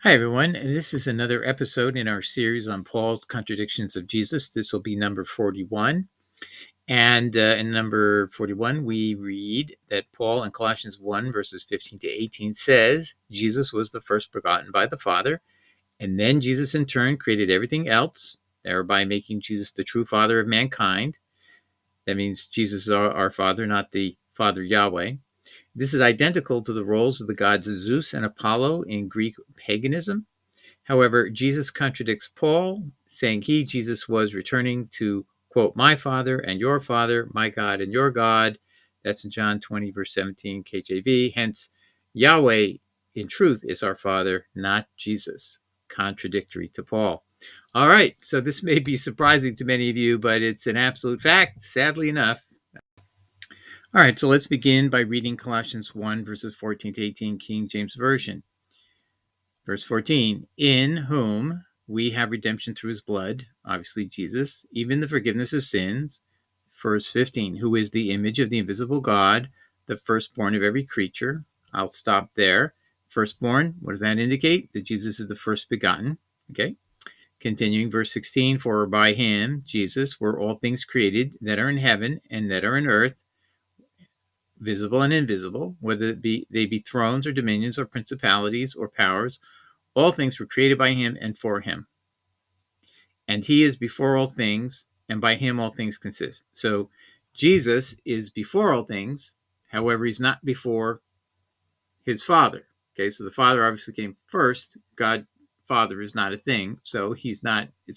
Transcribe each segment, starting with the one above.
Hi, everyone. This is another episode in our series on Paul's Contradictions of Jesus. This will be number 41. And in number 41, we read that Paul in Colossians 1, verses 15 to 18 says, Jesus was the first begotten by the Father. And then Jesus, in turn, created everything else, thereby making Jesus the true Father of mankind. That means Jesus is our Father, not the Father Yahweh. This is identical to the roles of the gods Zeus and Apollo in Greek paganism. However, Jesus contradicts Paul, saying Jesus, was returning to, quote, my Father and your Father, my God and your God. That's in John 20, verse 17, KJV. Hence, Yahweh, in truth, is our Father, not Jesus, contradictory to Paul. All right, so this may be surprising to many of you, but it's an absolute fact, sadly enough. All right, so let's begin by reading Colossians 1, verses 14 to 18, King James Version. Verse 14, in whom we have redemption through his blood, obviously Jesus, even the forgiveness of sins. Verse 15, who is the image of the invisible God, the firstborn of every creature. I'll stop there. Firstborn, what does that indicate? That Jesus is the first begotten. Okay. Continuing, verse 16, for by him, Jesus, were all things created that are in heaven and that are in earth, visible and invisible, whether they be thrones or dominions or principalities or powers. All things were created by him and for him. And he is before all things, and by him all things consist. So Jesus is before all things. However, he's not before his Father. Okay, so the Father obviously came first. God Father is not a thing. So it's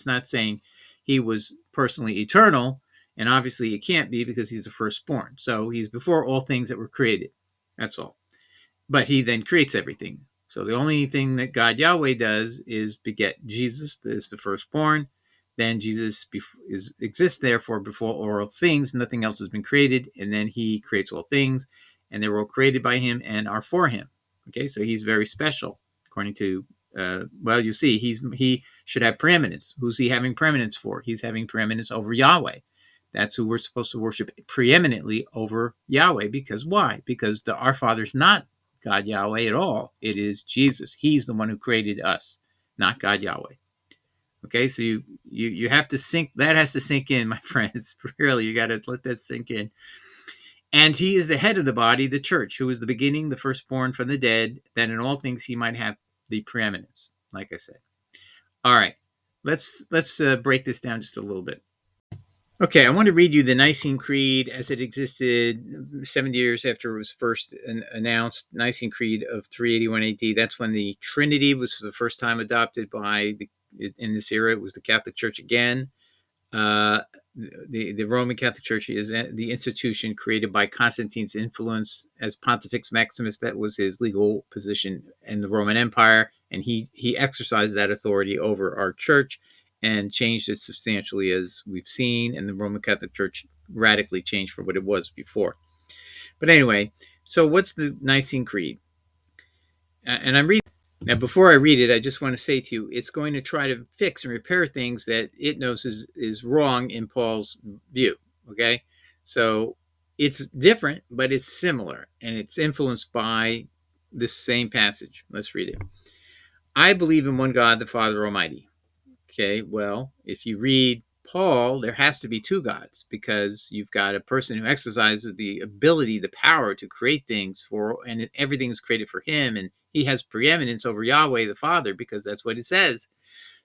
not saying he was personally eternal. And obviously it can't be because he's the firstborn. So he's before all things that were created. That's all. But he then creates everything. So the only thing that God Yahweh does is beget Jesus, that is the firstborn. Then Jesus exists, therefore, before all things. Nothing else has been created. And then he creates all things. And they were all created by him and are for him. Okay, so he's very special, according to, you see, he should have preeminence. Who's he having preeminence for? He's having preeminence over Yahweh. That's who we're supposed to worship preeminently over Yahweh. Because why? Because our Father's not God Yahweh at all. It is Jesus. He's the one who created us, not God Yahweh. Okay, so you have to sink. That has to sink in, my friends. Really, you got to let that sink in. And he is the head of the body, the church, who is the beginning, the firstborn from the dead, that in all things he might have the preeminence. Like I said. All right, let's break this down just a little bit. Okay, I want to read you the Nicene Creed as it existed 70 years after it was first announced. Nicene Creed of 381 AD. That's when the Trinity was for the first time adopted in this era. It was the Catholic Church again. The Roman Catholic Church is the institution created by Constantine's influence as Pontifex Maximus. That was his legal position in the Roman Empire, and he exercised that authority over our church and changed it substantially, as we've seen, and the Roman Catholic Church radically changed from what it was before. But anyway, so what's the Nicene Creed? And I'm reading. Now, before I read it, I just want to say to you, it's going to try to fix and repair things that it knows is wrong in Paul's view. Okay, so it's different, but it's similar, and it's influenced by this same passage. Let's read it. I believe in one God, the Father Almighty. Okay, well, if you read Paul, there has to be two gods because you've got a person who exercises the ability, the power to create things and everything is created for him, and he has preeminence over Yahweh the Father because that's what it says.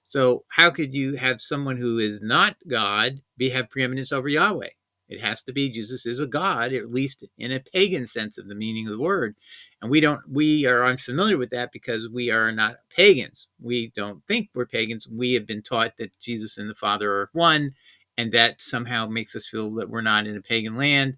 So how could you have someone who is not God have preeminence over Yahweh? It has to be Jesus is a God, at least in a pagan sense of the meaning of the word. And we are unfamiliar with that because we are not pagans. We don't think we're pagans. We have been taught that Jesus and the Father are one, and that somehow makes us feel that we're not in a pagan land.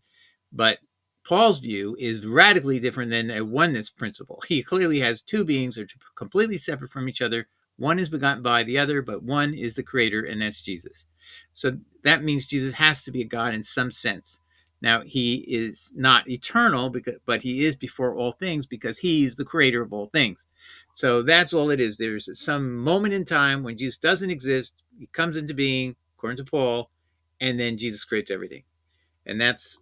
But Paul's view is radically different than a oneness principle. He clearly has two beings that are completely separate from each other. One is begotten by the other, but one is the creator, and that's Jesus. So that means Jesus has to be a God in some sense. Now, he is not eternal, but he is before all things because he's the creator of all things. So that's all it is. There's some moment in time when Jesus doesn't exist. He comes into being, according to Paul, and then Jesus creates everything. And that's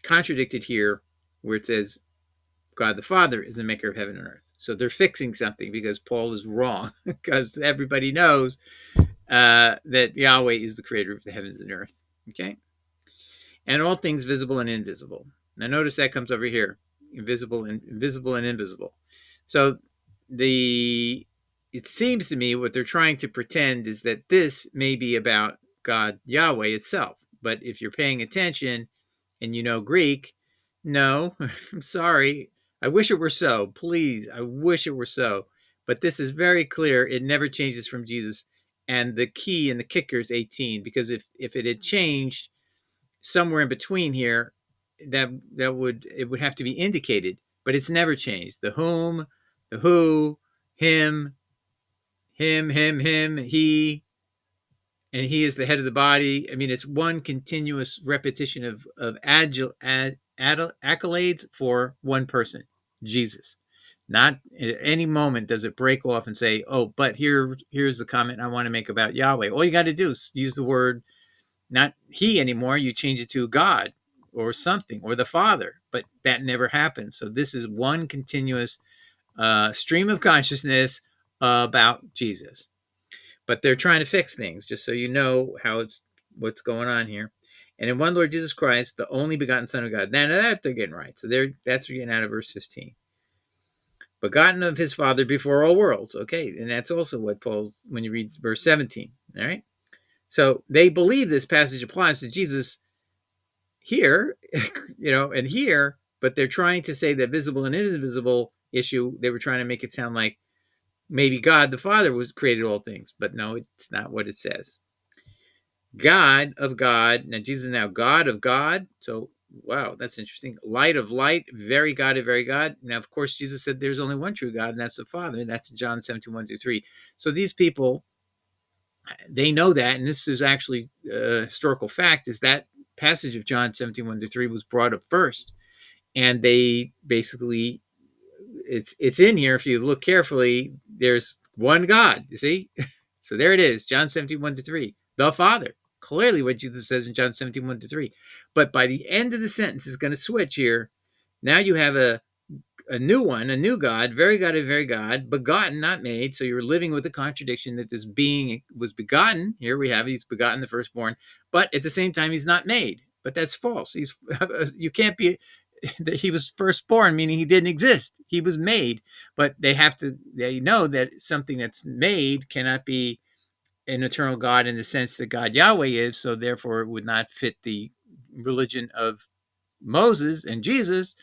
contradicted here where it says God the Father is the maker of heaven and earth. So they're fixing something because Paul is wrong, because everybody knows that Yahweh is the creator of the heavens and earth. Okay? And all things visible and invisible. Now notice that comes over here. Invisible and invisible. So it seems to me what they're trying to pretend is that this may be about God Yahweh itself. But if you're paying attention and you know Greek, no, I'm sorry. I wish it were so. Please, I wish it were so. But this is very clear. It never changes from Jesus. And the key and the kicker is 18, because if it had changed somewhere in between here, it would have to be indicated, but it's never changed. The whom, the who, him, him, he, and he is the head of the body. I mean, it's one continuous repetition of accolades for one person, Jesus. Not at any moment does it break off and say, "Oh, but here's the comment I want to make about Yahweh." All you got to do is use the word, not he anymore. You change it to God or something, or the Father, but that never happens. So this is one continuous stream of consciousness about Jesus. But they're trying to fix things, just so you know what's going on here. And in one Lord Jesus Christ, the only begotten Son of God. Now that they're getting right. So that's getting out of verse 15. Begotten of his Father before all worlds. Okay, and that's also what Paul's, when you read verse 17. All right. So they believe this passage applies to Jesus here, and here, but they're trying to say that visible and invisible issue. They were trying to make it sound like maybe God the Father was created all things, but no, it's not what it says. God of God. Now Jesus is now God of God. So wow, that's interesting. Light of light, very God of very God. Now, of course, Jesus said there's only one true God, and that's the Father. And that's John 17:1-3. So these people, they know that, and this is actually a historical fact, is that passage of John 17:1-3 was brought up first. And they basically, it's in here. If you look carefully, there's one God, you see? So there it is, John 17:1-3, the Father. Clearly what Jesus says in John 17:1-3. But by the end of the sentence, it's going to switch here. Now you have a new one, a new God, very God, begotten, not made. So you're living with the contradiction that this being was begotten. Here we have, he's begotten, the firstborn, but at the same time, he's not made. But that's false. You can't be, that he was firstborn, meaning he didn't exist. He was made, but they know that something that's made cannot be an eternal God in the sense that God Yahweh is. So therefore it would not fit the religion of Moses and Jesus.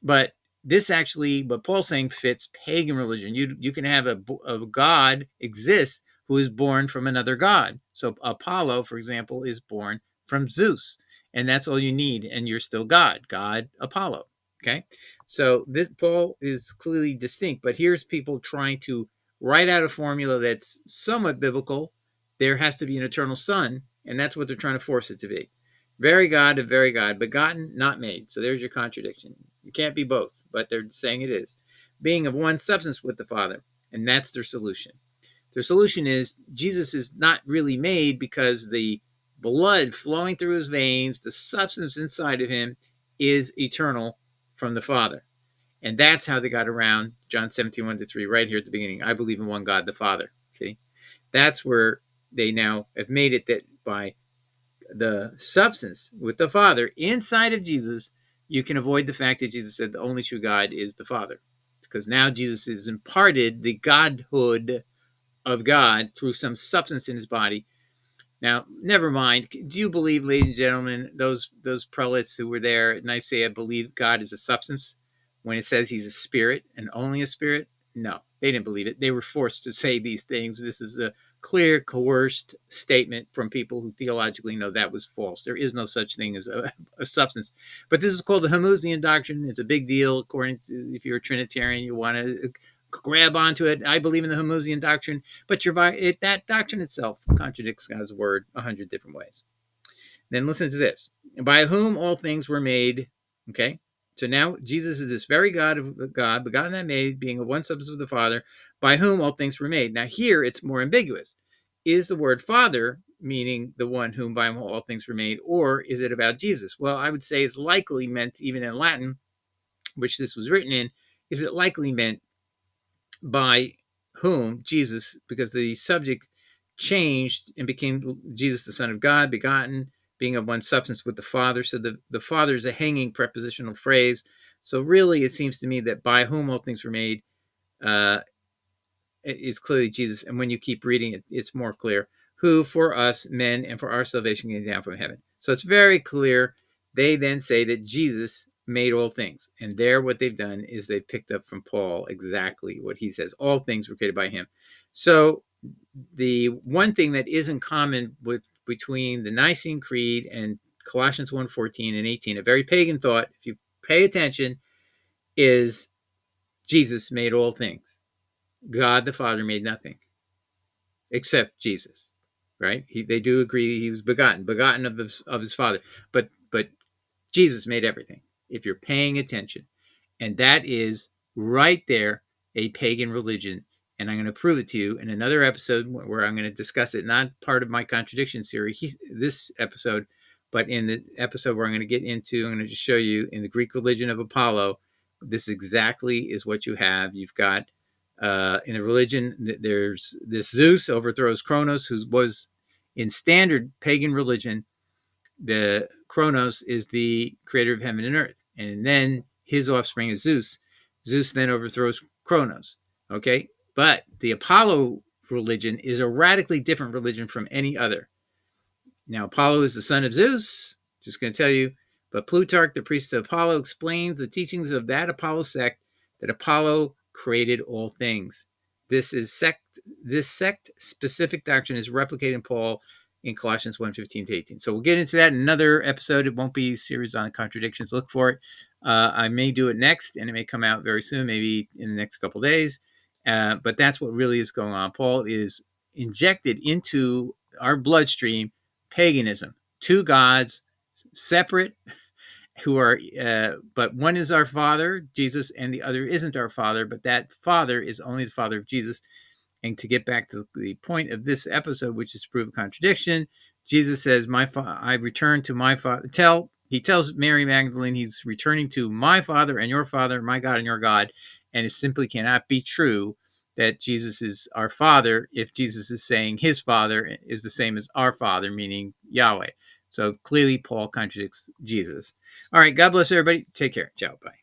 But but Paul's saying, fits pagan religion. You can have a God exist who is born from another God. So Apollo, for example, is born from Zeus, and that's all you need, and you're still God Apollo. Okay, so this Paul is clearly distinct, but here's people trying to write out a formula that's somewhat biblical. There has to be an eternal Son, and that's what they're trying to force it to be. Very God of very God, begotten, not made. So there's your contradiction. You can't be both, but they're saying it is. Being of one substance with the Father, and that's their solution. Their solution is Jesus is not really made because the blood flowing through his veins, the substance inside of him, is eternal from the Father. And that's how they got around John 17:1-3, right here at the beginning. I believe in one God, the Father. See? That's where they now have made it, that by the substance with the Father inside of Jesus, you can avoid the fact that Jesus said the only true God is the Father. Because now Jesus has imparted the godhood of God through some substance in his body. Now, never mind. Do you believe, ladies and gentlemen, those prelates who were there at Nicaea believe God is a substance when it says he's a spirit and only a spirit? No, they didn't believe it. They were forced to say these things. This is a clear, coerced statement from people who theologically know that was false. There is no such thing as a substance. But this is called the Homoousian doctrine. It's a big deal, according to, if you're a Trinitarian, you want to grab onto it. I believe in the Homoousian doctrine, but that doctrine itself contradicts God's word 100 different ways. Then listen to this. By whom all things were made. Okay. So now Jesus is this very God of God, begotten and made, being of one substance with the Father, by whom all things were made. Now here it's more ambiguous. Is the word Father meaning the one whom by whom all things were made, or is it about Jesus? Well, I would say it's likely meant, even in Latin, which this was written in, is it likely meant by whom? Jesus, because the subject changed and became Jesus, the Son of God, begotten, being of one substance with the Father. So the Father is a hanging prepositional phrase. So really, it seems to me that by whom all things were made uh, is clearly Jesus. And when you keep reading it, it's more clear. Who for us men and for our salvation came down from heaven. So it's very clear. They then say that Jesus made all things. And there what they've done is they picked up from Paul exactly what he says. All things were created by him. So the one thing that isn't common between the Nicene Creed and Colossians 1:14 and 18, a very pagan thought, if you pay attention, is Jesus made all things. God the Father made nothing except Jesus, right? They do agree he was begotten of his Father, but Jesus made everything. If you're paying attention, and that is right there a pagan religion, and I'm going to prove it to you in another episode where I'm going to discuss it. Not part of my contradiction series, this episode, but in the episode where I'm going to get into, I'm going to just show you in the Greek religion of Apollo. This exactly is what you have. You've got in a religion, there's this Zeus overthrows Kronos, who was in standard pagan religion. The Kronos is the creator of heaven and earth, and then his offspring is Zeus. Zeus then overthrows Kronos. Okay, but the Apollo religion is a radically different religion from any other. Now, Apollo is the son of Zeus, just going to tell you, but Plutarch, the priest of Apollo, explains the teachings of that Apollo sect that Apollo created all things. This sect specific doctrine is replicated in Paul in Colossians 1:15 to 18. So we'll get into that in another episode. It won't be a series on contradictions. Look for it. I may do it next, and it may come out very soon, maybe in the next couple of days. But that's what really is going on. Paul is injected into our bloodstream paganism, two gods, separate, who are, but one is our Father, Jesus, and the other isn't our Father, but that Father is only the Father of Jesus. And to get back to the point of this episode, which is to prove a contradiction, Jesus says, I return to my Father. He tells Mary Magdalene he's returning to my Father and your Father, my God and your God. And it simply cannot be true that Jesus is our Father if Jesus is saying his Father is the same as our Father, meaning Yahweh. So clearly Paul contradicts Jesus. All right, God bless everybody. Take care. Ciao. Bye.